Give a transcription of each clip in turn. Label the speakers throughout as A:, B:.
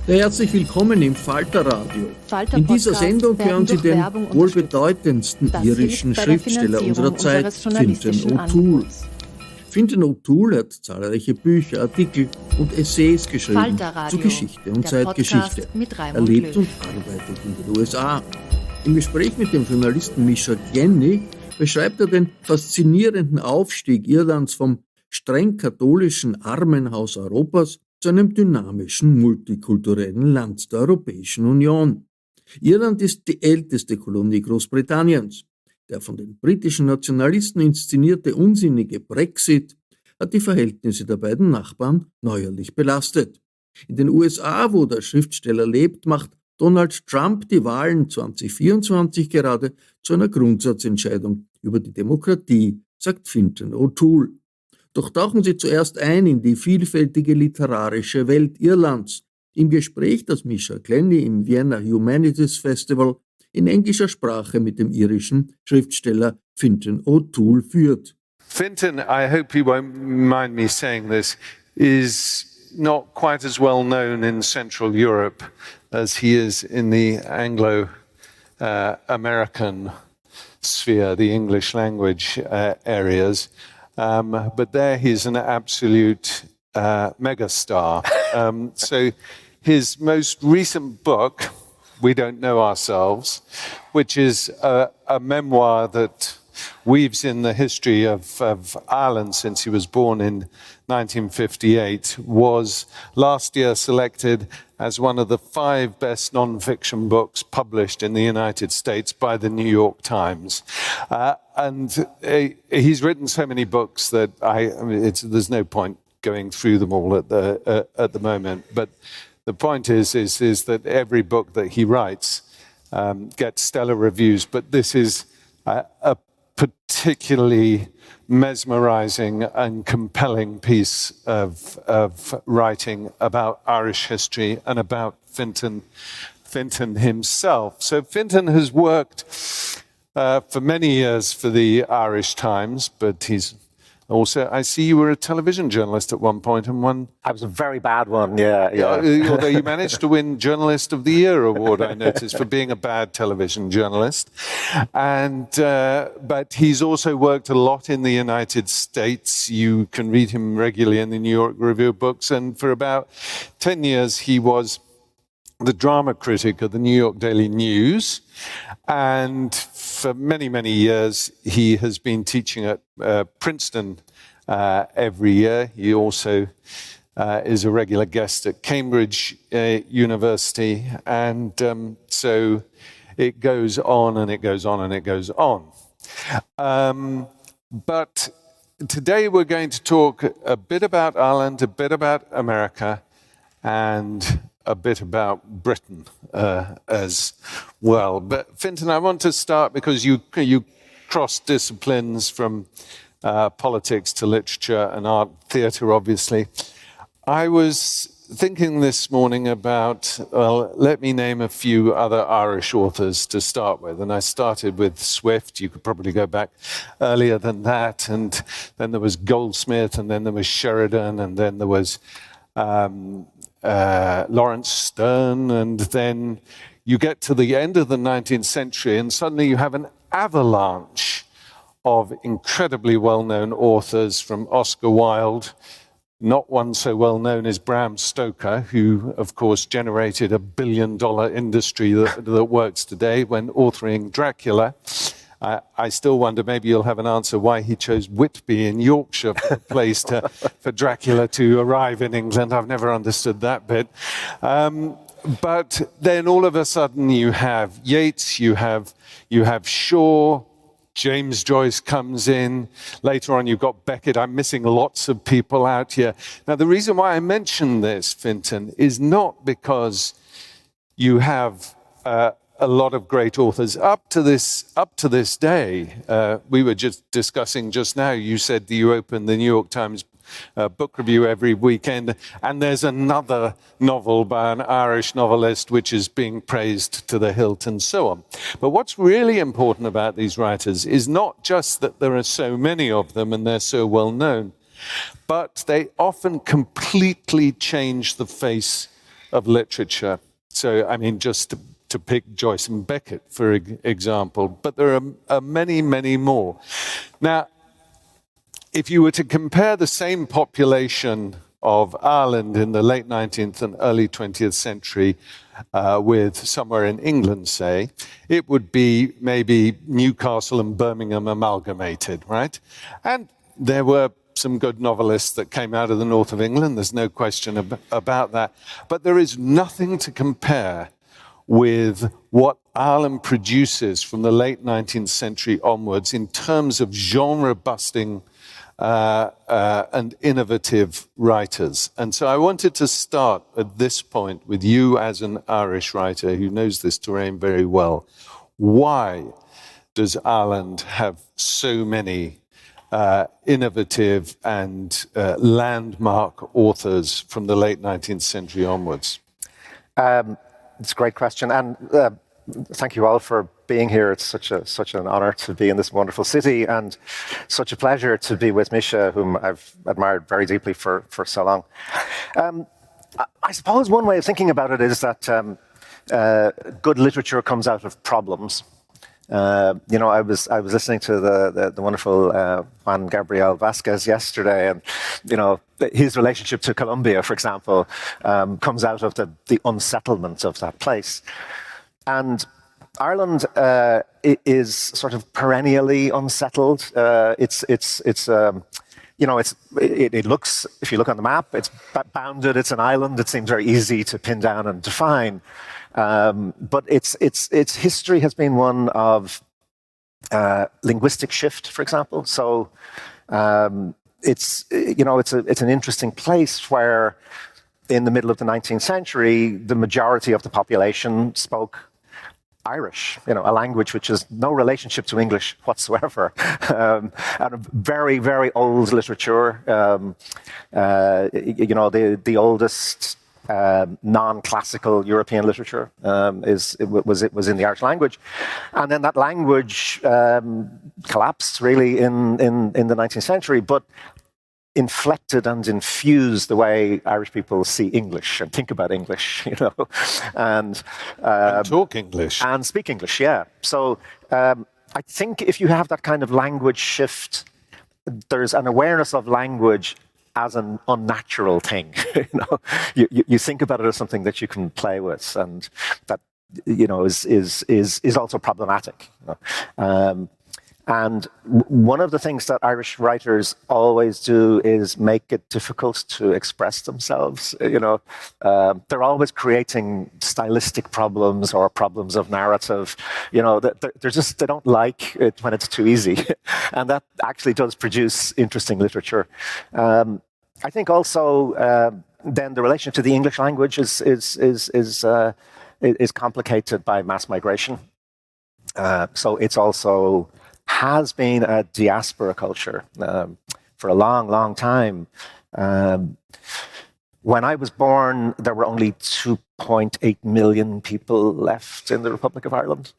A: Ja, herzlich willkommen im Falter-Radio. In dieser Sendung hören Sie den wohl bedeutendsten irischen Schriftsteller unserer Zeit, Fintan O'Toole. Fintan O'Toole hat zahlreiche Bücher, Artikel und Essays geschrieben zu Geschichte und Zeitgeschichte. Er lebt und arbeitet in den USA. Im Gespräch mit dem Journalisten Misha Glenny beschreibt er den faszinierenden Aufstieg Irlands vom streng katholischen Armenhaus Europas zu einem dynamischen, multikulturellen Land der Europäischen Union. Irland ist die älteste Kolonie Großbritanniens. Der von den britischen Nationalisten inszenierte unsinnige Brexit hat die Verhältnisse der beiden Nachbarn neuerlich belastet. In den USA, wo der Schriftsteller lebt, macht Donald Trump die Wahlen 2024 gerade zu einer Grundsatzentscheidung über die Demokratie, sagt Fintan O'Toole. Doch tauchen Sie zuerst ein in die vielfältige literarische Welt Irlands. Im Gespräch, das Misha Glenny im Vienna Humanities Festival in englischer Sprache mit dem irischen Schriftsteller Fintan O'Toole führt.
B: Fintan, I hope you won't mind me saying this, is not quite as well known in Central Europe as he is in the Anglo-American sphere, the English language areas. But there he's an absolute megastar. So his most recent book, We Don't Know Ourselves, which is a memoir that weaves in the history of Ireland since he was born in 1958, was last year selected as one of the 5 best non-fiction books published in the United States by the New York Times. And he's written so many books that there's no point going through them all at the moment. But the point is that every book that he writes gets stellar reviews. But this is a particularly mesmerizing and compelling piece of writing about Irish history and about Fintan himself. So Fintan has worked for many years for the Irish Times, but he's also, I see you were a television journalist at one point and won.
C: I was a very bad one, yeah.
B: Although you managed to win Journalist of the Year award, I noticed, for being a bad television journalist. And but he's also worked a lot in the United States. You can read him regularly in the New York Review of Books. And for about 10 years, he was the drama critic of the New York Daily News. And for many, many years, he has been teaching at Princeton every year. He also is a regular guest at Cambridge University. And so it goes on and it goes on and it goes on. But today we're going to talk a bit about Ireland, a bit about America, and a bit about Britain as well. But Fintan, I want to start because you cross disciplines from politics to literature and art, theatre, obviously. I was thinking this morning about, well, let me name a few other Irish authors to start with. And I started with Swift. You could probably go back earlier than that. And then there was Goldsmith, and then there was Sheridan, and then there was Lawrence Sterne, and then you get to the end of the 19th century and suddenly you have an avalanche of incredibly well-known authors, from Oscar Wilde. Not one so well-known as Bram Stoker, who, of course, generated $1 billion industry that works today when authoring Dracula. I still wonder, maybe you'll have an answer, why he chose Whitby in Yorkshire for the place for Dracula to arrive in England. I've never understood that bit. But then all of a sudden you have Yeats, you have Shaw, James Joyce comes in. Later on you've got Beckett. I'm missing lots of people out here. Now the reason why I mention this, Fintan, is not because you have a lot of great authors up to this day. We were just discussing just now. You said that you open the New York Times book review every weekend, and there's another novel by an Irish novelist which is being praised to the hilt, and so on. But what's really important about these writers is not just that there are so many of them and they're so well known, but they often completely change the face of literature. So, I mean, just to pick Joyce and Beckett, for example, but there are many, many more. Now, if you were to compare the same population of Ireland in the late 19th and early 20th century with somewhere in England, say, it would be maybe Newcastle and Birmingham amalgamated, right? And there were some good novelists that came out of the north of England, there's no question about that. But there is nothing to compare with what Ireland produces from the late 19th century onwards in terms of genre-busting and innovative writers. And so I wanted to start at this point with you as an Irish writer who knows this terrain very well. Why does Ireland have so many innovative and landmark authors from the late 19th century onwards?
C: It's a great question, and thank you all for being here. It's such an honor to be in this wonderful city, and such a pleasure to be with Misha, whom I've admired very deeply for so long. I suppose one way of thinking about it is that good literature comes out of problems. I was listening to the wonderful Juan Gabriel Vasquez yesterday, and his relationship to Colombia, for example, comes out of the unsettlement of that place. And Ireland is sort of perennially unsettled. It looks, if you look on the map, it's bounded. It's an island. It seems very easy to pin down and define. But its history has been one of linguistic shift, for example. So it's an interesting place where, in the middle of the 19th century, the majority of the population spoke Irish, a language which has no relationship to English whatsoever, and a very, very old literature. The oldest non-classical European literature was in the Irish language, and then that language collapsed really in the 19th century, but inflected and infused the way Irish people see English and think about English, and
B: talk English
C: and speak English. Yeah. So I think if you have that kind of language shift, there's an awareness of language as an unnatural thing. You think about it as something that you can play with, and that is also problematic. And one of the things that Irish writers always do is make it difficult to express themselves. They're always creating stylistic problems or problems of narrative. They don't like it when it's too easy, and that actually does produce interesting literature. I think also then the relation to the English language is complicated by mass migration. So it's also has been a diaspora culture for a long, long time. When I was born, there were only 2.8 million people left in the Republic of Ireland.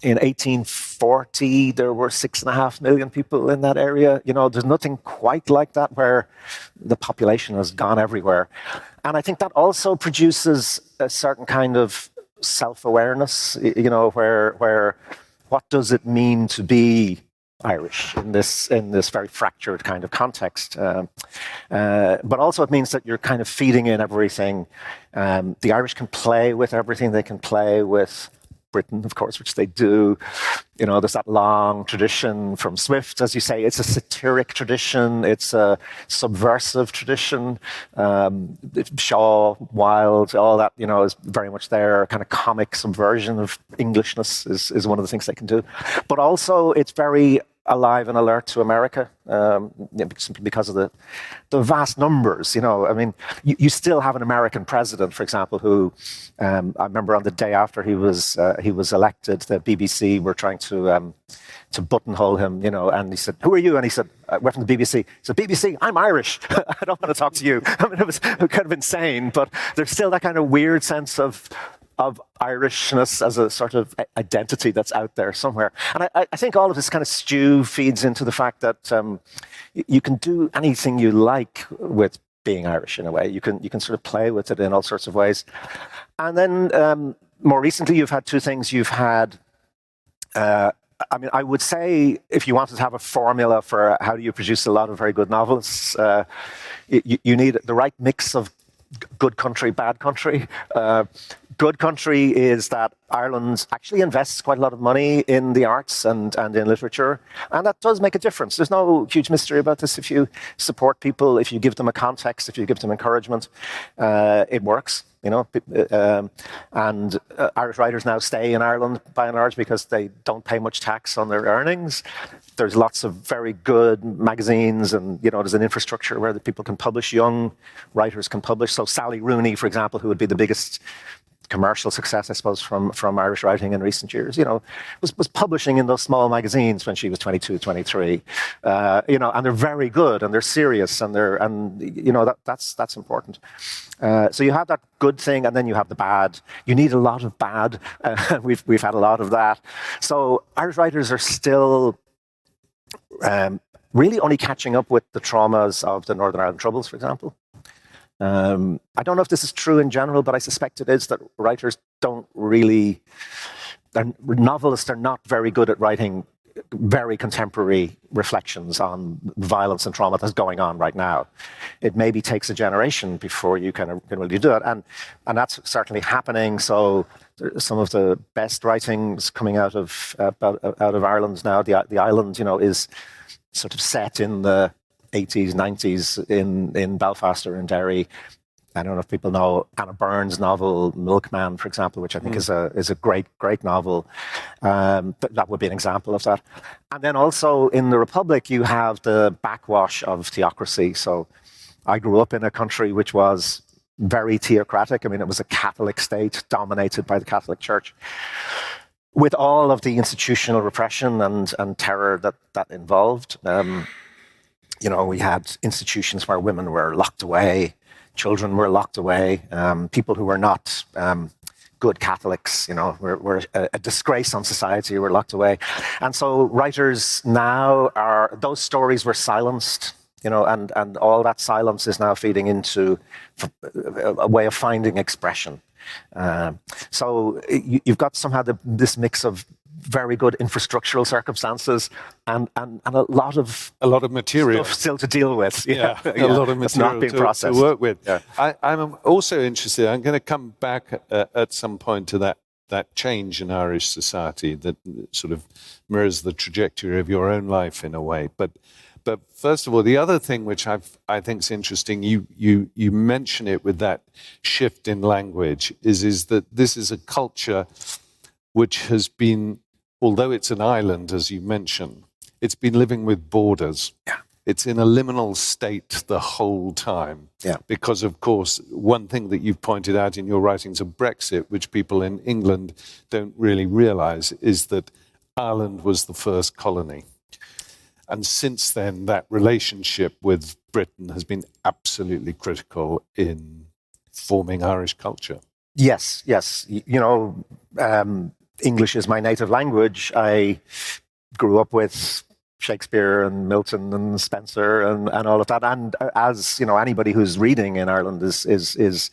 C: In 1840, there were 6.5 million people in that area. There's nothing quite like that where the population has gone everywhere. And I think that also produces a certain kind of self-awareness, where what does it mean to be Irish in this very fractured kind of context? But also it means that you're kind of feeding in everything. The Irish can play with everything. They can play with Britain, of course, which they do. There's that long tradition from Swift, as you say. It's a satiric tradition. It's a subversive tradition. Shaw, Wilde, all that, is very much there. A kind of comic subversion of Englishness is one of the things they can do. But also, it's very alive and alert to America, simply because of the vast numbers. You still have an American president, for example, who I remember on the day after he was elected, the BBC were trying to buttonhole him, and he said, "Who are you?" And he said, "We're from the BBC." He said, "BBC, I'm Irish. I don't want to talk to you." It was kind of insane, but there's still that kind of weird sense of Irishness as a sort of identity that's out there somewhere. And I think all of this kind of stew feeds into the fact that you can do anything you like with being Irish in a way. You can sort of play with it in all sorts of ways. And then more recently, you've had two things. You've had, I would say, if you wanted to have a formula for how do you produce a lot of very good novelists, you need the right mix of good country, bad country. Good country is that Ireland actually invests quite a lot of money in the arts and in literature, and that does make a difference. There's no huge mystery about this. If you support people, if you give them a context, if you give them encouragement, it works. And Irish writers now stay in Ireland by and large because they don't pay much tax on their earnings. There's lots of very good magazines, and there's an infrastructure where the people can publish. Young writers can publish. So Sally Rooney, for example, who would be the biggest commercial success, I suppose, from Irish writing in recent years, was publishing in those small magazines when she was 22, 23, and they're very good and they're serious and that's important. So you have that good thing, and then you have the bad. You need a lot of bad. We've had a lot of that. So Irish writers are still really only catching up with the traumas of the Northern Ireland Troubles, for example. I don't know if this is true in general, but I suspect it is, that writers novelists are not very good at writing very contemporary reflections on violence and trauma that's going on right now. It maybe takes a generation before you can really do it, and that's certainly happening. So some of the best writings coming out of Ireland now, the island, is sort of set in the 80s, 90s in Belfast or in Derry. I don't know if people know Anna Burns' novel Milkman, for example, which I think is a great novel. But that would be an example of that. And then also in the Republic, you have the backwash of theocracy. So I grew up in a country which was very theocratic. It was a Catholic state dominated by the Catholic Church, with all of the institutional repression and terror that involved. We had institutions where women were locked away, children were locked away, people who were not good Catholics, were a disgrace on society, were locked away. And so writers now those stories were silenced, and all that silence is now feeding into a way of finding expression. So you've got somehow this mix of very good infrastructural circumstances and a lot of
B: material
C: stuff still to deal with.
B: A lot of material
C: not being processed.
B: To work with.
C: Yeah.
B: I'm also interested. I'm going to come back at some point to that change in Irish society that sort of mirrors the trajectory of your own life in a way. But first of all, the other thing which I think is interesting, you mention it with that shift in language, is that this is a culture which has been, although it's an island, as you mentioned, it's been living with borders.
C: Yeah.
B: It's in a liminal state the whole time.
C: Yeah.
B: Because, of course, one thing that you've pointed out in your writings of Brexit, which people in England don't really realise, is that Ireland was the first colony. And since then, that relationship with Britain has been absolutely critical in forming Irish culture.
C: Yes. English is my native language. I grew up with Shakespeare and Milton and Spencer and all of that. And as anybody who's reading in Ireland is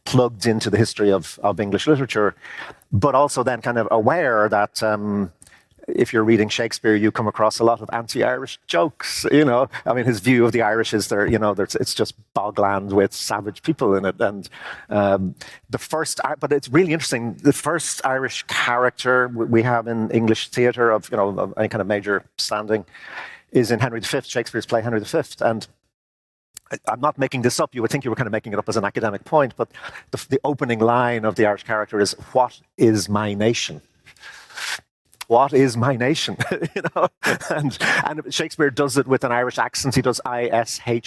C: plugged into the history of English literature, but also then kind of aware that if you're reading Shakespeare, you come across a lot of anti-Irish jokes. His view of the Irish is it's just bogland with savage people in it. And but it's really interesting. The first Irish character we have in English theatre of any kind of major standing is in Henry V, Shakespeare's play Henry V. And I'm not making this up. You would think you were kind of making it up as an academic point, but the opening line of the Irish character is, "What is my nation?" What is my nation? And Shakespeare does it with an Irish accent. He does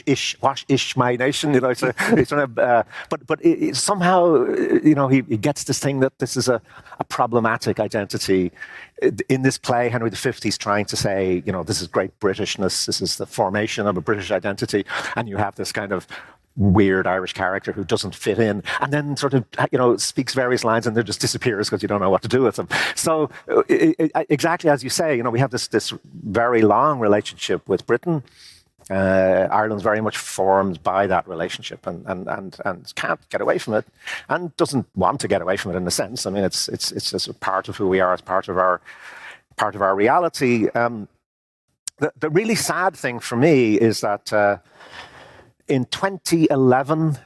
C: ish, what ish my nation? Somehow, he gets this thing that this is a problematic identity. In this play, Henry V, he's trying to say, this is great Britishness. This is the formation of a British identity, and you have this kind of weird Irish character who doesn't fit in, and then sort of speaks various lines and then just disappears because you don't know what to do with them. So exactly as you say, we have this very long relationship with Britain, Ireland's very much formed by that relationship, and can't get away from it, and doesn't want to get away from it in a sense. I mean, it's just a part of who we are. It's part of our reality. The really sad thing for me is that in 2011,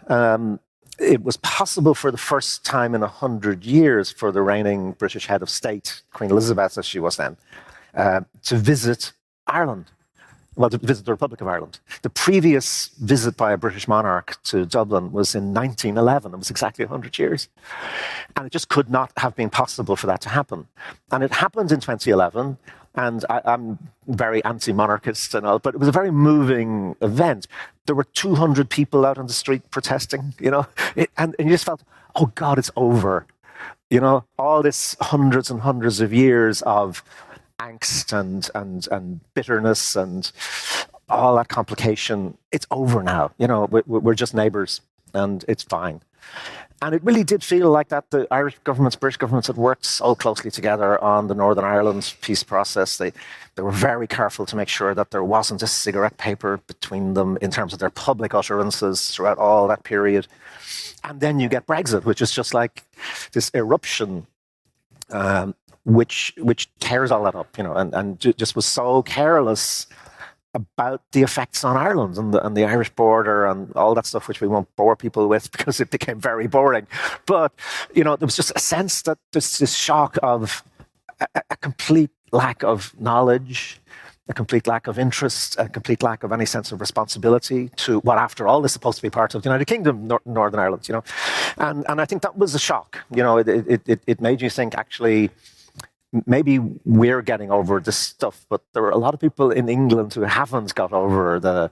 C: it was possible for the first time in 100 years for the reigning British head of state, Queen Elizabeth as she was then, to visit Ireland. Well, to visit the Republic of Ireland. The previous visit by a British monarch to Dublin was in 1911. It was exactly 100 years. And it just could not have been possible for that to happen. And it happened in 2011, and I'm very anti-monarchist and all, but it was a very moving event. There were 200 people out on the street protesting, and you just felt, oh God, it's over. All this hundreds and hundreds of years of angst and bitterness and all that complication, it's over now. We're just neighbours and it's fine. And it really did feel like that. The Irish governments, British governments had worked so closely together on the Northern Ireland peace process. They were very careful to make sure that there wasn't a cigarette paper between them in terms of their public utterances throughout all that period. And then you get Brexit, which is just like this eruption which tears all that up, and just was so careless about the effects on Ireland and the Irish border and all that stuff, which we won't bore people with because it became very boring. But, there was just a sense that there's this shock of a complete lack of knowledge, a complete lack of interest, a complete lack of any sense of responsibility to what, after all, is supposed to be part of the United Kingdom, Northern Ireland, And I think that was a shock. It made you think, actually, maybe we're getting over this stuff, but there are a lot of people in England who haven't got over the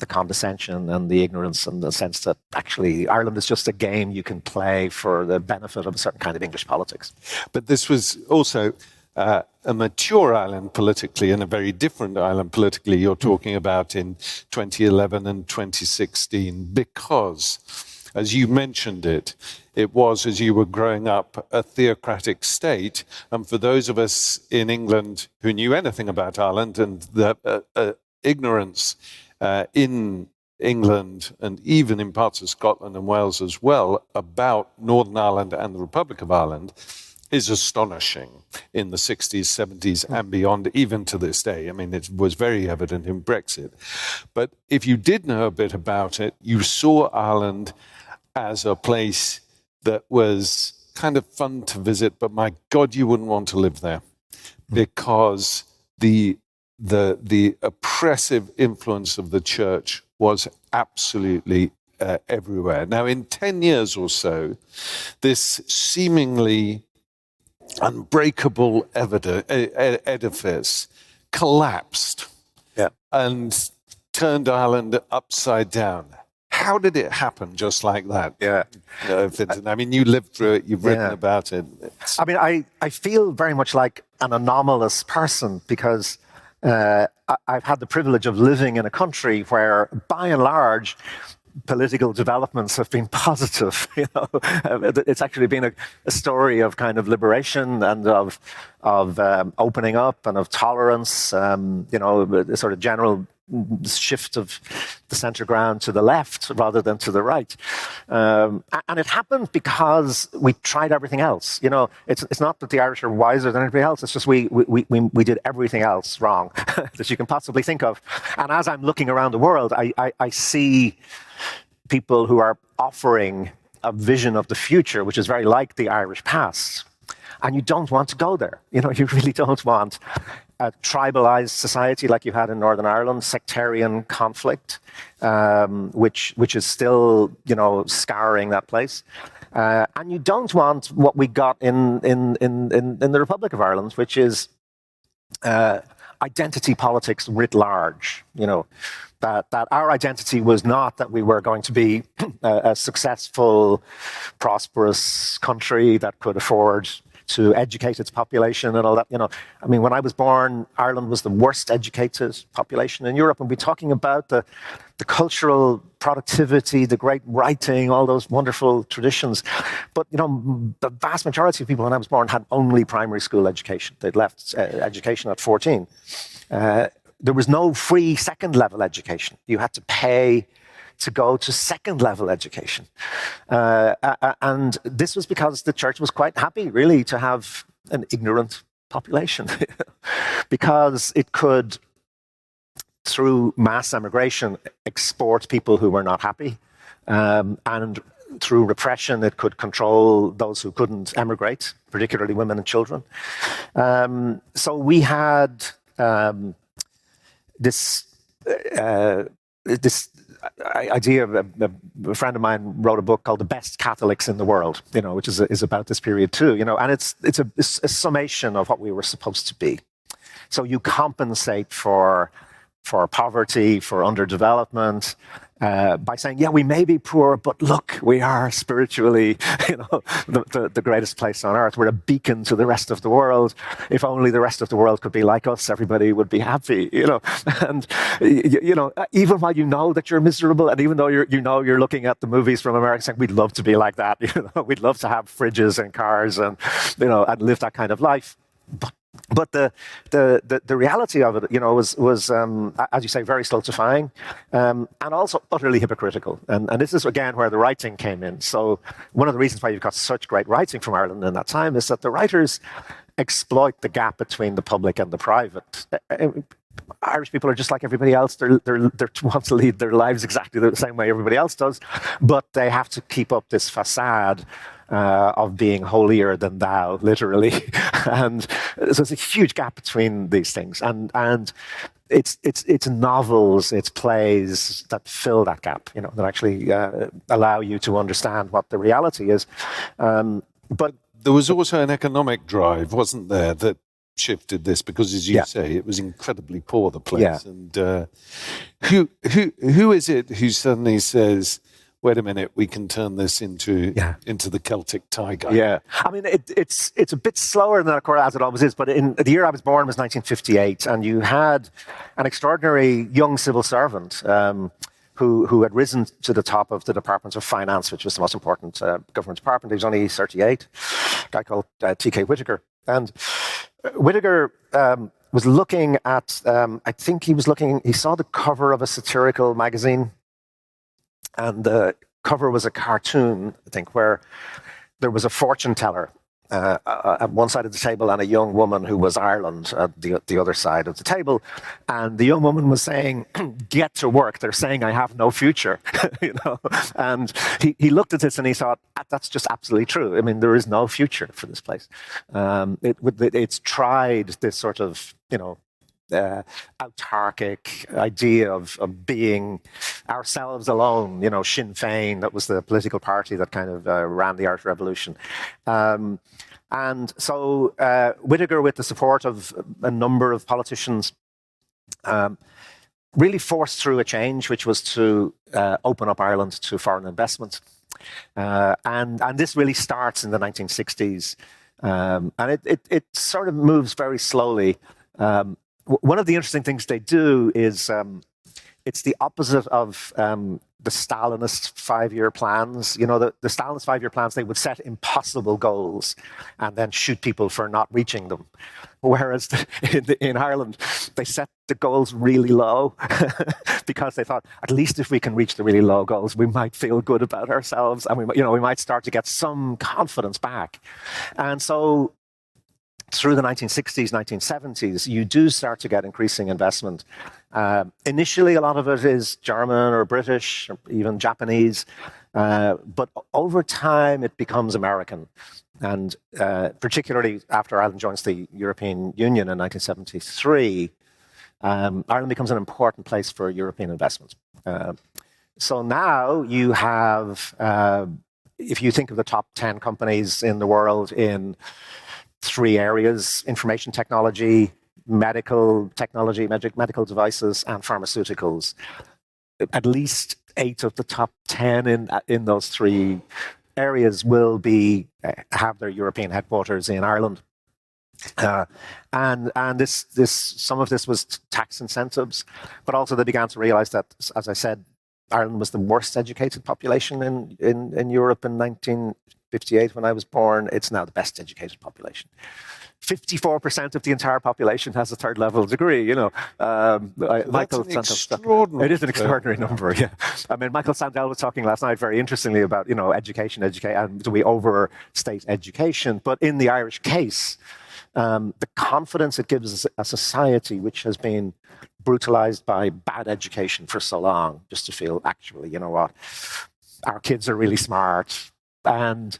C: condescension and the ignorance and the sense that actually Ireland is just a game you can play for the benefit of a certain kind of English politics.
B: But this was also a mature Ireland politically and a very different Ireland politically you're talking about in 2011 and 2016, because, as you mentioned it was, as you were growing up, a theocratic state. And for those of us in England who knew anything about Ireland, and the ignorance in England and even in parts of Scotland and Wales as well about Northern Ireland and the Republic of Ireland is astonishing in the 60s, 70s and beyond, even to this day. I mean, it was very evident in Brexit. But if you did know a bit about it, you saw Ireland as a place that was kind of fun to visit, but my God, you wouldn't want to live there because the oppressive influence of the church was absolutely everywhere. Now, in 10 years or so, this seemingly unbreakable edifice collapsed and turned Ireland upside down. How did it happen just like that?
C: Yeah.
B: Fintan? I mean, you lived through it, you've written about it.
C: I mean, I feel very much like an anomalous person because I've had the privilege of living in a country where, by and large, political developments have been positive. It's actually been a story of kind of liberation and of opening up and of tolerance. The sort of general shift of the centre ground to the left rather than to the right, and it happened because we tried everything else. It's not that the Irish are wiser than anybody else. It's just we did everything else wrong that you can possibly think of. And as I'm looking around the world, I see people who are offering a vision of the future, which is very like the Irish past. And you don't want to go there. You really don't want a tribalized society like you had in Northern Ireland, sectarian conflict, which is still, scouring that place. And you don't want what we got in the Republic of Ireland, which is identity politics writ large. That our identity was not that we were going to be a successful, prosperous country that could afford to educate its population and all that. I mean, when I was born, Ireland was the worst educated population in Europe, and we're talking about the cultural productivity, the great writing, all those wonderful traditions. But, the vast majority of people when I was born had only primary school education. They'd left education at 14. there was no free second-level education. You had to pay to go to second-level education. And this was because the church was quite happy, really, to have an ignorant population because it could, through mass emigration, export people who were not happy, and through repression, it could control those who couldn't emigrate, particularly women and children. So we had this idea of a friend of mine wrote a book called "The Best Catholics in the World," which is about this period too, and it's a summation of what we were supposed to be. So you compensate for poverty, for underdevelopment, by saying, yeah, we may be poor, but look, we are spiritually, the greatest place on earth. We're a beacon to the rest of the world. If only the rest of the world could be like us, everybody would be happy, And, even while you know that you're miserable, and even though you're looking at the movies from America saying, we'd love to be like that, we'd love to have fridges and cars and, and live that kind of life. But the reality of it, was as you say, very stultifying, and also utterly hypocritical. And this is again where the writing came in. So one of the reasons why you've got such great writing from Ireland in that time is that the writers exploit the gap between the public and the private. Irish people are just like everybody else. They want to lead their lives exactly the same way everybody else does, but they have to keep up this facade of being holier than thou, literally. And so there's a huge gap between these things. And it's novels, it's plays that fill that gap, that actually allow you to understand what the reality is. But
B: there was also an economic drive, wasn't there, that shifted this, because as you say, it was incredibly poor, the place.
C: Yeah.
B: And who is it who suddenly says, wait a minute, we can turn this into the Celtic tiger?
C: Yeah, I mean, it's a bit slower than that, of course, as it always is. But in the year I was born was 1958, and you had an extraordinary young civil servant who had risen to the top of the Department of Finance, which was the most important government department. He was only 38, a guy called T.K. Whittaker. And Whittaker was looking at, he saw the cover of a satirical magazine, and the cover was a cartoon, I think, where there was a fortune teller at one side of the table and a young woman who was Ireland at the other side of the table. And the young woman was saying, get to work. They're saying I have no future. And he looked at this and he thought, that's just absolutely true. I mean, there is no future for this place. It's tried this sort of, autarkic idea of being ourselves alone, Sinn Féin, that was the political party that kind of ran the Irish Revolution. And so Whittaker, with the support of a number of politicians, really forced through a change, which was to open up Ireland to foreign investment. And this really starts in the 1960s. And it sort of moves very slowly. One of the interesting things they do is it's the opposite of the Stalinist 5-year plans. The Stalinist 5-year plans, they would set impossible goals and then shoot people for not reaching them. Whereas in Ireland, they set the goals really low because they thought, at least if we can reach the really low goals, we might feel good about ourselves, and we might start to get some confidence back. And so through the 1960s, 1970s, you do start to get increasing investment. Initially, a lot of it is German or British, or even Japanese. But over time, it becomes American. And particularly after Ireland joins the European Union in 1973, Ireland becomes an important place for European investment. So now you have, if you think of the top 10 companies in the world in 3 areas: information technology, medical technology, medical devices, and pharmaceuticals. At least 8 of the top 10 in those 3 areas will have their European headquarters in Ireland. And this some of this was tax incentives, but also they began to realize that, as I said, Ireland was the worst educated population in Europe in 58 when I was born. It's now the best educated population. 54% of the entire population has a third level degree,
B: Michael extraordinary.
C: It is an extraordinary number, yeah. I mean, Michael Sandel was talking last night very interestingly about, education, and do we overstate education? But in the Irish case, the confidence it gives a society which has been brutalized by bad education for so long, just to feel, actually, you know what, our kids are really smart, and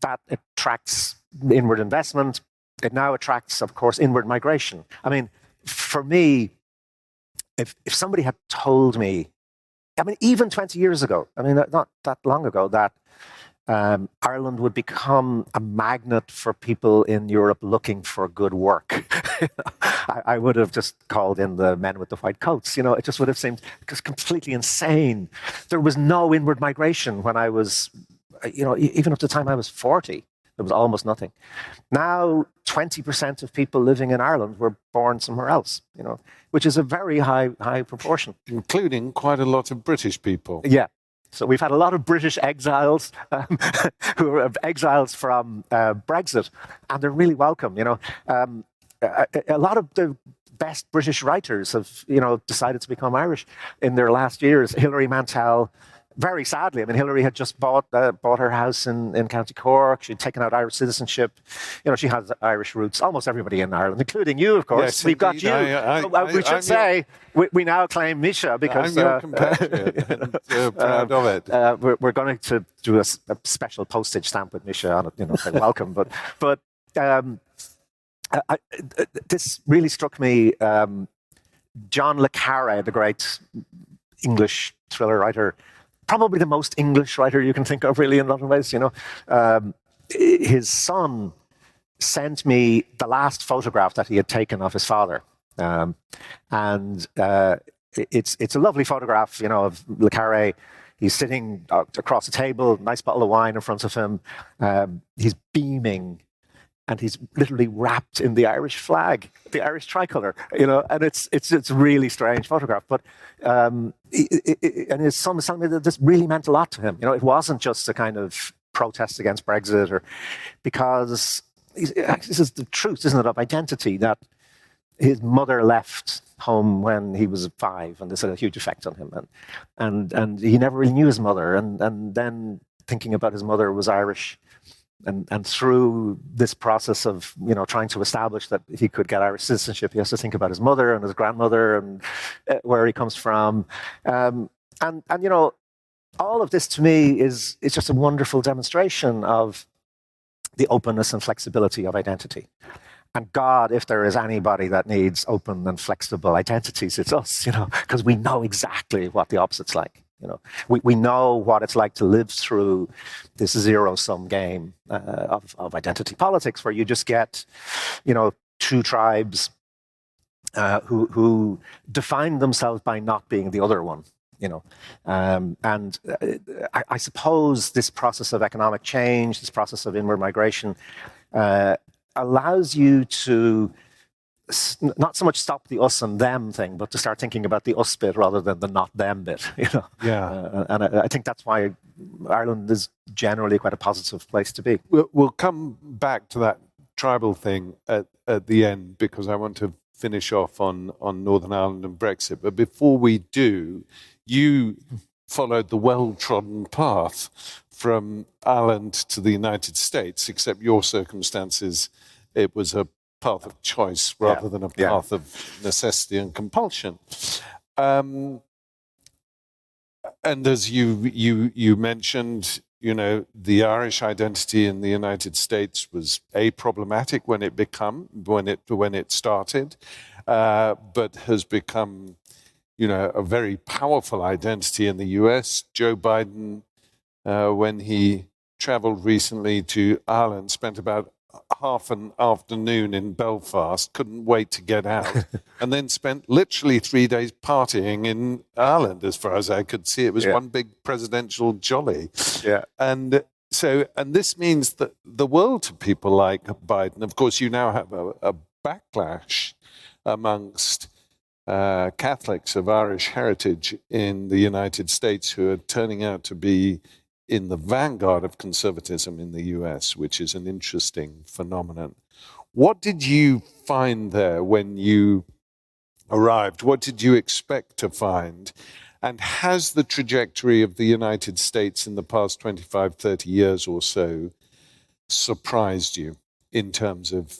C: that attracts inward investment. It now attracts, of course, inward migration. I mean, for me, if somebody had told me, I mean, even 20 years ago, I mean, not that long ago, that Ireland would become a magnet for people in Europe looking for good work, I would have just called in the men with the white coats. It just would have seemed just completely insane. There was no inward migration when I was, even up to the time I was 40. There was almost nothing. Now, 20% of people living in Ireland were born somewhere else, which is a very high proportion.
B: Including quite a lot of British people.
C: Yeah. So we've had a lot of British exiles who are exiles from Brexit, and they're really welcome. A lot of the best British writers have, decided to become Irish in their last years. Hilary Mantel, very sadly, I mean, Hilary had just bought her house in County Cork. She'd taken out Irish citizenship. She has Irish roots. Almost everybody in Ireland, including you, of course.
B: Yes,
C: we've got you. We should say we now claim Misha because
B: I'm your compatriot and proud of it.
C: We're going to do a special postage stamp with Misha on it. Say welcome. But this really struck me. John le Carré, the great English thriller writer. Probably the most English writer you can think of, really, in a lot of ways. His son sent me the last photograph that he had taken of his father, and it's a lovely photograph, of le Carré. He's sitting across the table, nice bottle of wine in front of him. He's beaming, and he's literally wrapped in the Irish flag, the Irish tricolour, and it's a really strange photograph. But and his son was telling me that this really meant a lot to him. It wasn't just a kind of protest against Brexit, or because this is the truth, isn't it, of identity, that his mother left home when he was 5, and this had a huge effect on him, and he never really knew his mother, and then thinking about his mother was Irish. And through this process of, trying to establish that he could get Irish citizenship, he has to think about his mother and his grandmother and where he comes from. And all of this to me is just a wonderful demonstration of the openness and flexibility of identity. And God, if there is anybody that needs open and flexible identities, it's us, because we know exactly what the opposite's like. We know what it's like to live through this zero-sum game of identity politics, where you just get, two tribes who define themselves by not being the other one. And I suppose this process of economic change, this process of inward migration, allows you to not so much stop the us and them thing, but to start thinking about the us bit rather than the not them bit.
B: Yeah.
C: And I think that's why Ireland is generally quite a positive place to be.
B: We'll come back to that tribal thing at the end, because I want to finish off on Northern Ireland and Brexit. But before we do, you followed the well-trodden path from Ireland to the United States, except your circumstances, it was a path of choice rather than a path of necessity and compulsion. And as you mentioned, the Irish identity in the United States was problematic when it started, but has become, a very powerful identity in the US. Joe Biden, when he traveled recently to Ireland, spent about half an afternoon in Belfast, couldn't wait to get out, and then spent literally 3 days partying in Ireland. As far as I could see, it was one big presidential jolly.
C: Yeah.
B: And this means that the world to people like Biden. Of course, you now have a backlash amongst Catholics of Irish heritage in the United States who are turning out to be in the vanguard of conservatism in the US, which is an interesting phenomenon. What did you find there when you arrived? What did you expect to find? And has the trajectory of the United States in the past 25, 30 years or so surprised you in terms of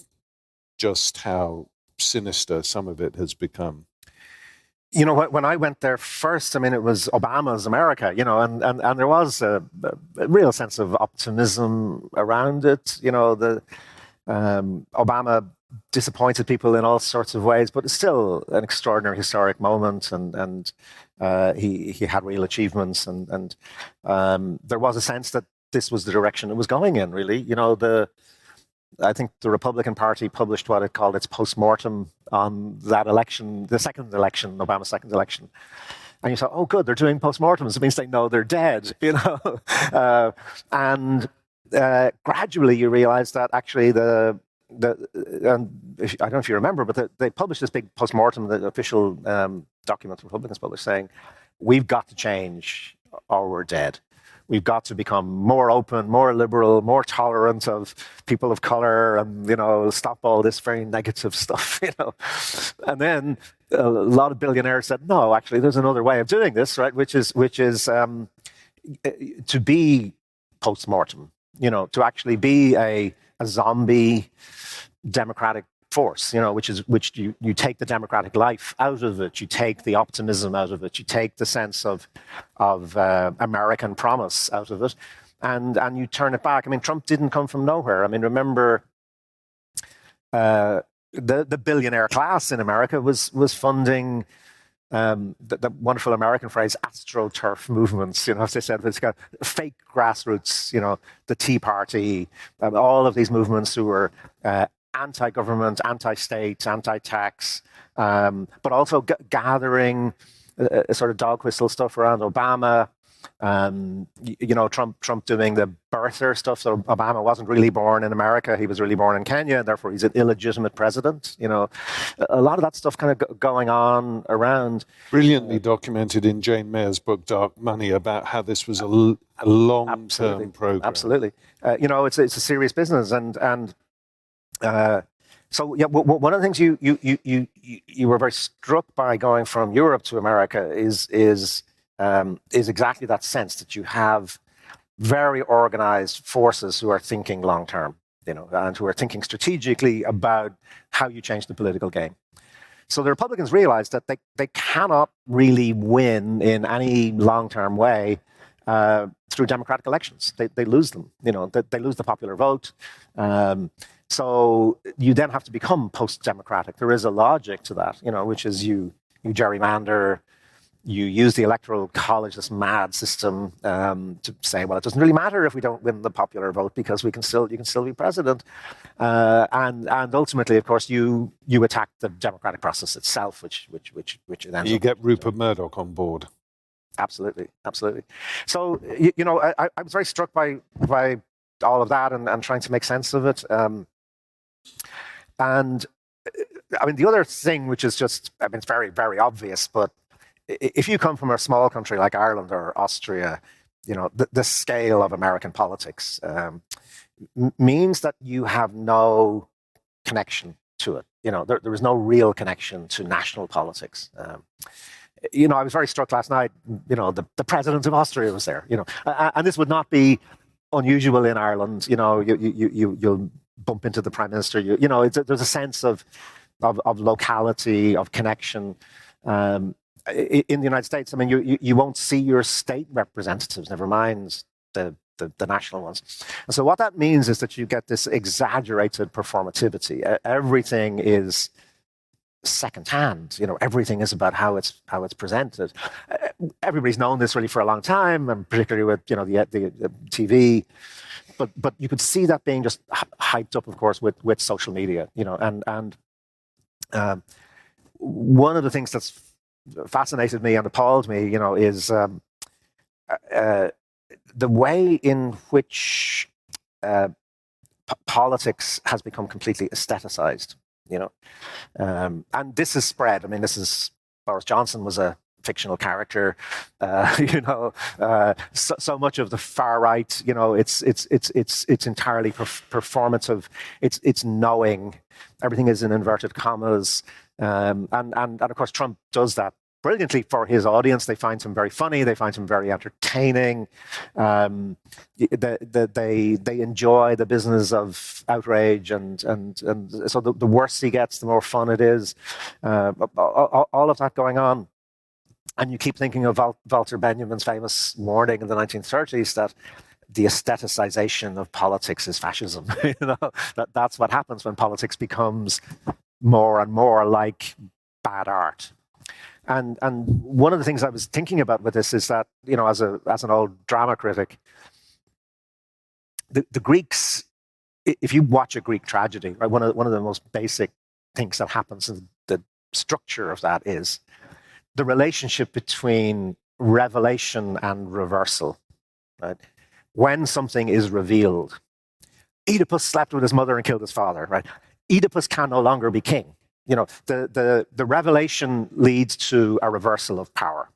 B: just how sinister some of it has become?
C: You know, when I went there first, I mean, it was Obama's America, you know, and there was a real sense of optimism around it. You know, Obama disappointed people in all sorts of ways, but it's still an extraordinary historic moment, and he had real achievements, and there was a sense that this was the direction it was going in, really. You know, I think the Republican Party published what it called its postmortem on that election, the second election, Obama's second election. And you thought, oh, good, they're doing postmortems. It means they know they're dead, you know. And gradually you realize that actually I don't know if you remember, but they published this big postmortem, the official document the Republicans published, saying, we've got to change or we're dead. We've got to become more open, more liberal, more tolerant of people of color, and, you know, stop all this very negative stuff, you know. And then a lot of billionaires said, no, actually, there's another way of doing this, right? Which is to be post-mortem, you know, to actually be a zombie democratic force, you know, which you take the democratic life out of it, you take the optimism out of it, you take the sense of American promise out of it, and you turn it back. I mean, Trump didn't come from nowhere. I mean, remember, the billionaire class in America was funding the wonderful American phrase astroturf movements. You know, as they said, it's got fake grassroots. You know, the Tea Party, all of these movements who were anti-government, anti-state, anti-tax, but also gathering sort of dog whistle stuff around Obama. You know, Trump doing the birther stuff. So Obama wasn't really born in America; he was really born in Kenya, and therefore he's an illegitimate president. You know, a lot of that stuff kind of going on around.
B: Brilliantly documented in Jane Mayer's book Dark Money about how this was a long-term program.
C: Absolutely, you know, it's a serious business, and. So yeah, one of the things you were very struck by going from Europe to America is exactly that sense that you have very organized forces who are thinking long term, you know, and who are thinking strategically about how you change the political game. So the Republicans realized that they cannot really win in any long term way through democratic elections. They lose them, you know, they lose the popular vote. So you then have to become post-democratic. There is a logic to that, you know, which is you gerrymander, you use the electoral college, this mad system, to say, well, it doesn't really matter if we don't win the popular vote because you can still be president. And ultimately, of course, you attack the democratic process itself, which it ends
B: you get Rupert Murdoch on board.
C: Absolutely. So you know, I was very struck by all of that and trying to make sense of it. And I mean, the other thing, which is just, I mean, it's very, very obvious, but if you come from a small country like Ireland or Austria, you know, the scale of American politics means that you have no connection to it. You know, there is no real connection to national politics. You know, I was very struck last night, you know, the president of Austria was there, you know, and this would not be unusual in Ireland. You know, you'll bump into the prime minister. You know, there's a sense of locality, of connection. In the United States, I mean, you won't see your state representatives, never mind the national ones. And so what that means is that you get this exaggerated performativity. Everything is secondhand. You know, everything is about how it's presented. Everybody's known this really for a long time, and particularly with, you know, the TV. But you could see that being just hyped up, of course, with social media. You know, and one of the things that's fascinated me and appalled me, you know, is the way in which politics has become completely aestheticized. You know, and this is spread. I mean, Boris Johnson was a fictional character. So much of the far right, it's entirely performative. It's knowing. Everything is in inverted commas, and of course Trump does that brilliantly for his audience. They find him very funny. They find him very entertaining. They enjoy the business of outrage, and so the worse he gets, the more fun it is. All of that going on. And you keep thinking of Walter Benjamin's famous warning in the 1930s that the aestheticization of politics is fascism. That's what happens when politics becomes more and more like bad art. And one of the things I was thinking about with this is that, as an old drama critic, the Greeks, if you watch a Greek tragedy, right, one of the most basic things that happens in the structure of that is the relationship between revelation and reversal. Right? When something is revealed, Oedipus slept with his mother and killed his father. Right? Oedipus can no longer be king. The revelation leads to a reversal of power.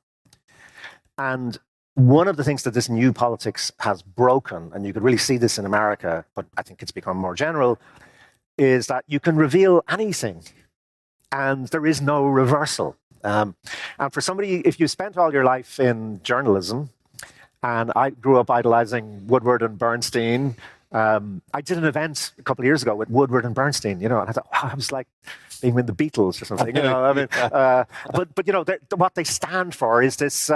C: And one of the things that this new politics has broken, and you could really see this in America, but I think it's become more general, is that you can reveal anything and there is no reversal. And for somebody, if you spent all your life in journalism, and I grew up idolizing Woodward and Bernstein, I did an event a couple of years ago with Woodward and Bernstein, and I thought, wow, I was like being with the Beatles or something, but what they stand for is this,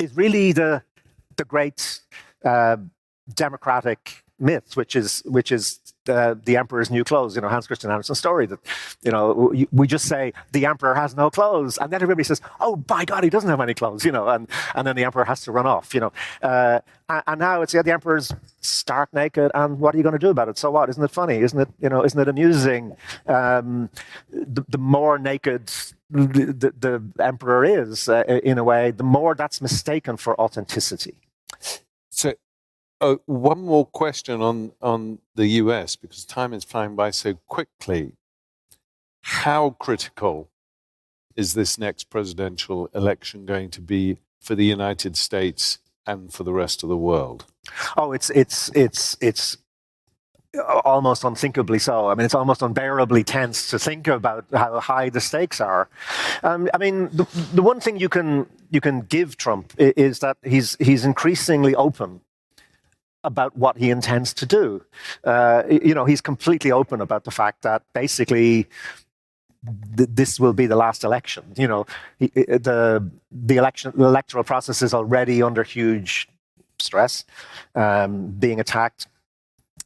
C: is really the great democratic myth, which is the emperor's new clothes. Hans Christian Andersen's story that we just say the emperor has no clothes, and then everybody says, oh by God, he doesn't have any clothes, and then the emperor has to run off, and now it's the emperor's stark naked, and what are you going to do about it? So what? Isn't it funny? Isn't it amusing? The more naked the emperor is, in a way, the more that's mistaken for authenticity.
B: So. One more question on the US, because time is flying by so quickly. How critical is this next presidential election going to be for the United States and for the rest of the world?
C: Oh, it's almost unthinkably so. I mean, it's almost unbearably tense to think about how high the stakes are. The one thing you can give Trump is that he's increasingly open about what he intends to do. He's completely open about the fact that basically this will be the last election. The electoral process is already under huge stress, being attacked.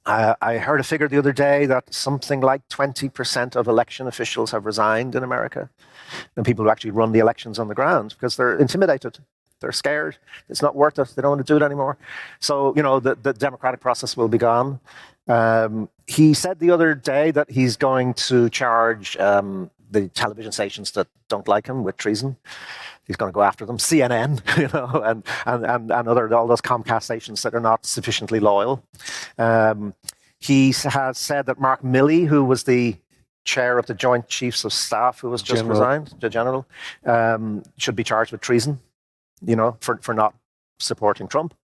C: I heard a figure the other day that something like 20% of election officials have resigned in America, and people who actually run the elections on the ground, because they're intimidated. They're scared. It's not worth it. They don't want to do it anymore. So, the democratic process will be gone. He said the other day that he's going to charge the television stations that don't like him with treason. He's going to go after them. CNN, and all those Comcast stations that are not sufficiently loyal. He has said that Mark Milley, who was the chair of the Joint Chiefs of Staff, who was just resigned, the general, should be charged with treason. For not supporting Trump.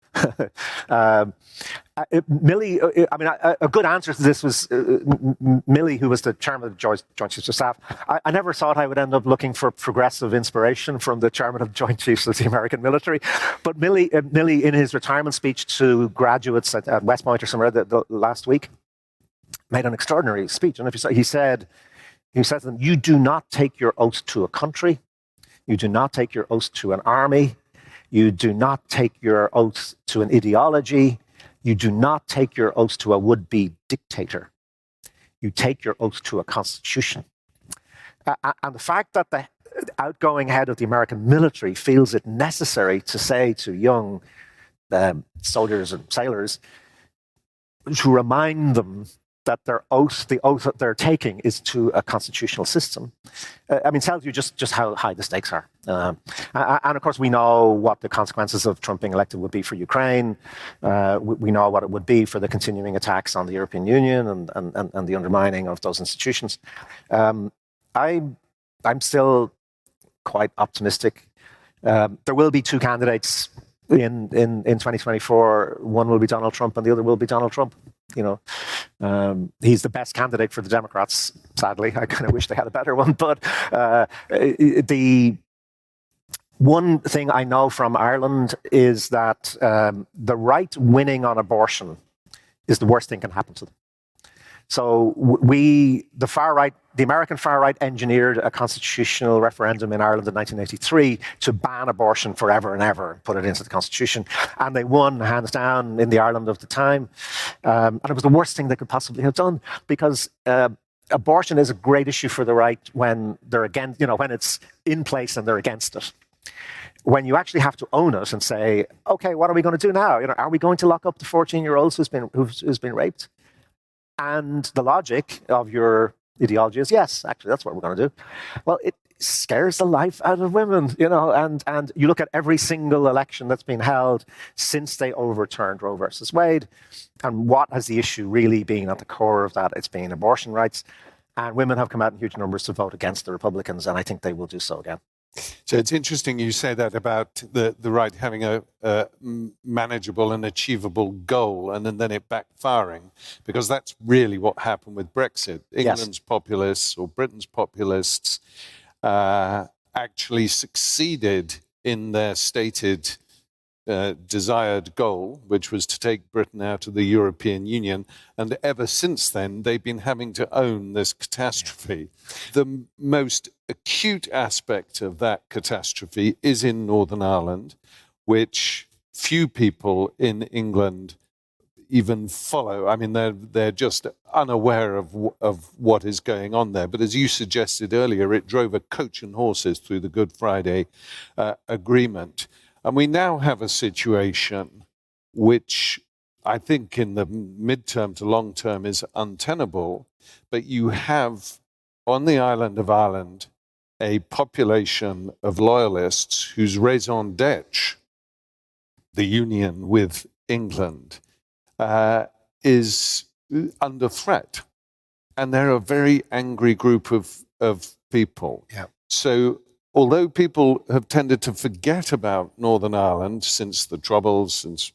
C: Milley, a good answer to this was Milley, who was the chairman of the Joint Chiefs of Staff. I never thought I would end up looking for progressive inspiration from the chairman of the Joint Chiefs of the American military. But Milley, in his retirement speech to graduates at West Point or somewhere the last week, made an extraordinary speech. And he said to them, "You do not take your oath to a country. You do not take your oath to an army. You do not take your oath to an ideology. You do not take your oath to a would-be dictator. You take your oath to a constitution." And the fact that the outgoing head of the American military feels it necessary to say to young soldiers and sailors, to remind them that the oath that they're taking is to a constitutional system, tells you just how high the stakes are. And of course, we know what the consequences of Trump being elected would be for Ukraine. We know what it would be for the continuing attacks on the European Union and the undermining of those institutions. I'm still quite optimistic. There will be two candidates in 2024. One will be Donald Trump, and the other will be Donald Trump. He's the best candidate for the Democrats. Sadly, I kind of wish they had a better one. But the one thing I know from Ireland is that the right winning on abortion is the worst thing can happen to them. So the American far right engineered a constitutional referendum in Ireland in 1983 to ban abortion forever and ever, and put it into the constitution. And they won hands down in the Ireland of the time. And it was the worst thing they could possibly have done, because abortion is a great issue for the right when they're against, when it's in place and they're against it. When you actually have to own it and say, okay, what are we going to do now? Are we going to lock up the 14-year-old who's been raped? And the logic of your ideology is, yes, actually, that's what we're going to do. Well, it scares the life out of women, and you look at every single election that's been held since they overturned Roe versus Wade, and what has the issue really been at the core of that? It's been abortion rights, and women have come out in huge numbers to vote against the Republicans, and I think they will do so again.
B: So it's interesting you say that about the right having a manageable and achievable goal, and then it backfiring, because that's really what happened with Brexit. England's populists, or Britain's populists, actually succeeded in their stated desired goal, which was to take Britain out of the European Union. And ever since then, they've been having to own this catastrophe. The most acute aspect of that catastrophe is in Northern Ireland, which few people in England even follow. I mean, they're just unaware of what is going on there. But as you suggested earlier, it drove a coach and horses through the Good Friday Agreement. And we now have a situation which I think in the mid-term to long-term is untenable, but you have on the island of Ireland a population of loyalists whose raison d'etre, the union with England, is under threat. And they're a very angry group of people.
C: Yeah.
B: So although people have tended to forget about Northern Ireland since the Troubles, since,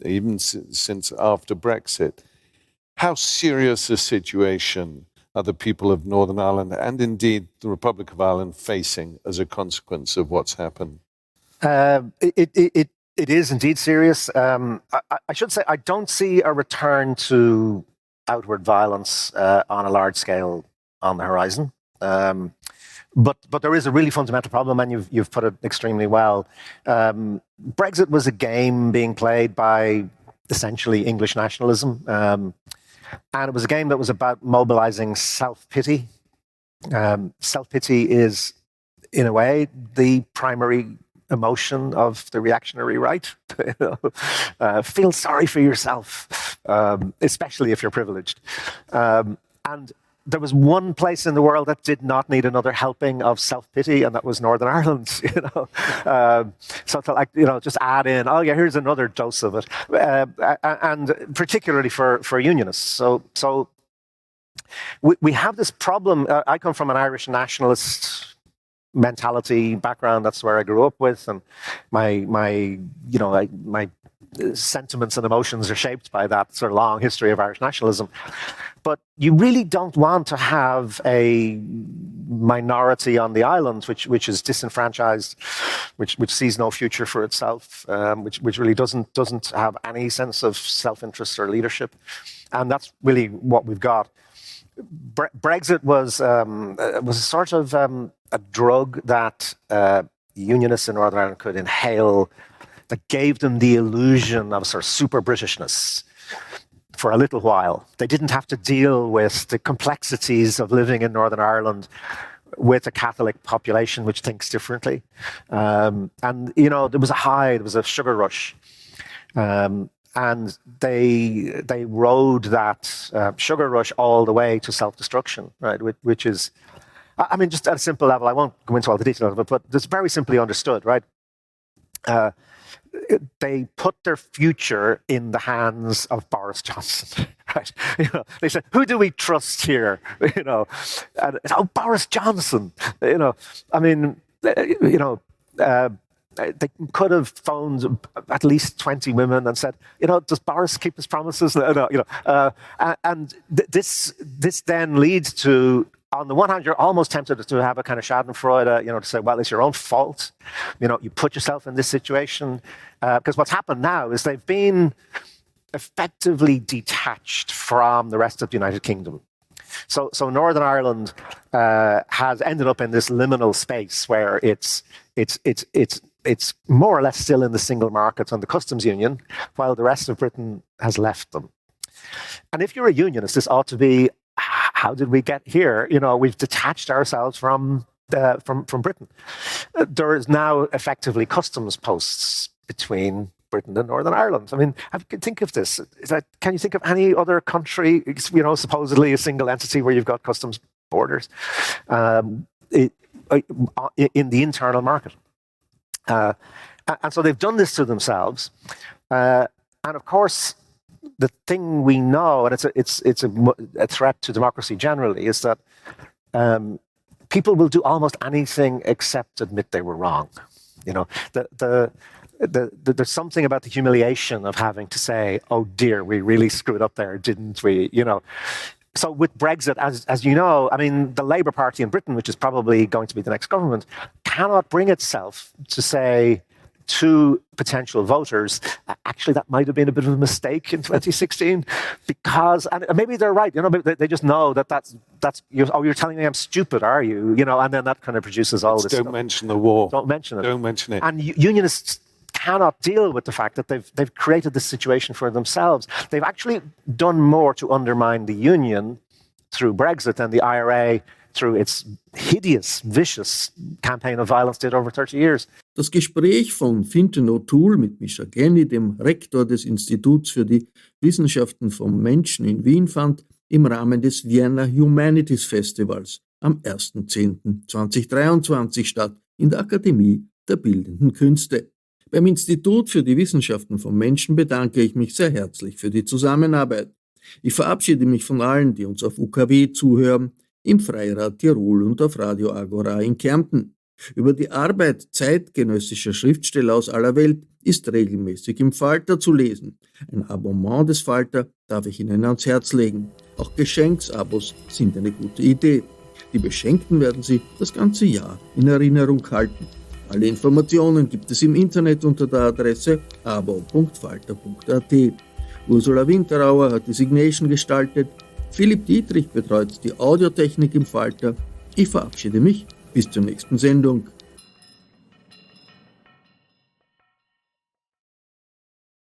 B: even since after Brexit, how serious a situation are the people of Northern Ireland and indeed the Republic of Ireland facing as a consequence of what's happened?
C: It is indeed serious. I should say I don't see a return to outward violence on a large scale on the horizon. But there is a really fundamental problem, and you've put it extremely well. Brexit was a game being played by essentially English nationalism, and it was a game that was about mobilizing self-pity. Self-pity is, in a way, the primary emotion of the reactionary right. Feel sorry for yourself, especially if you're privileged. And there was one place in the world that did not need another helping of self-pity, and that was Northern Ireland. So to just add in, here's another dose of it, and particularly for unionists. So we have this problem. I come from an Irish nationalist mentality background. That's where I grew up with, and my sentiments and emotions are shaped by that sort of long history of Irish nationalism. But you really don't want to have a minority on the island which is disenfranchised, which sees no future for itself, which really doesn't have any sense of self-interest or leadership, and that's really what we've got. Brexit was a sort of a drug that unionists in Northern Ireland could inhale, that gave them the illusion of sort of super Britishness for a little while. They didn't have to deal with the complexities of living in Northern Ireland with a Catholic population which thinks differently. And, there was a high, there was a sugar rush. And they rode that sugar rush all the way to self-destruction, right? Which is, just at a simple level, I won't go into all the details of it, but it's very simply understood, right? They put their future in the hands of Boris Johnson, right? They said, "Who do we trust here?" And Boris Johnson. they could have phoned at least 20 women and said, does Boris keep his promises? This then leads to, on the one hand, you're almost tempted to have a kind of schadenfreude, to say, well, it's your own fault. You put yourself in this situation. Because what's happened now is they've been effectively detached from the rest of the United Kingdom. So Northern Ireland has ended up in this liminal space where it's more or less still in the single market and the customs union, while the rest of Britain has left them. And if you're a unionist, this ought to be, how did we get here? We've detached ourselves from Britain. There is now effectively customs posts between Britain and Northern Ireland. I mean, think of this. Can you think of any other country, supposedly a single entity where you've got customs borders in the internal market? And so they've done this to themselves. And of course, the thing we know, and it's a threat to democracy generally, is that people will do almost anything except admit they were wrong. There's something about the humiliation of having to say, "Oh dear, we really screwed up there, didn't we?" So with Brexit, as you know, I mean, the Labour Party in Britain, which is probably going to be the next government, cannot bring itself to say to potential voters, actually, that might have been a bit of a mistake in 2016, because, and maybe they're right, they just know that's you're telling me I'm stupid, are you? And then that kind of produces all this stuff.
B: Don't mention the war.
C: Don't mention it.
B: Don't mention it.
C: And unionists cannot deal with the fact that they've created this situation for themselves. They've actually done more to undermine the union through Brexit than the IRA through its hideous, vicious campaign of violence did over 30 years.
A: Das Gespräch von Fintan O'Toole mit Misha Glenny, dem Rektor des Instituts für die Wissenschaften vom Menschen in Wien, fand im Rahmen des Vienna Humanities Festivals am 1.10.2023 statt in der Akademie der Bildenden Künste. Beim Institut für die Wissenschaften vom Menschen bedanke ich mich sehr herzlich für die Zusammenarbeit. Ich verabschiede mich von allen, die uns auf UKW zuhören, im Freirad Tirol und auf Radio Agora in Kärnten. Über die Arbeit zeitgenössischer Schriftsteller aus aller Welt ist regelmäßig im Falter zu lesen. Ein Abonnement des Falter darf ich Ihnen ans Herz legen. Auch Geschenksabos sind eine gute Idee. Die Beschenkten werden Sie das ganze Jahr in Erinnerung halten. Alle Informationen gibt es im Internet unter der Adresse abo.falter.at. Ursula Winterauer hat die Signation gestaltet. Philipp Dietrich betreut die Audiotechnik im Falter. Ich verabschiede mich. Bis zur nächsten Sendung.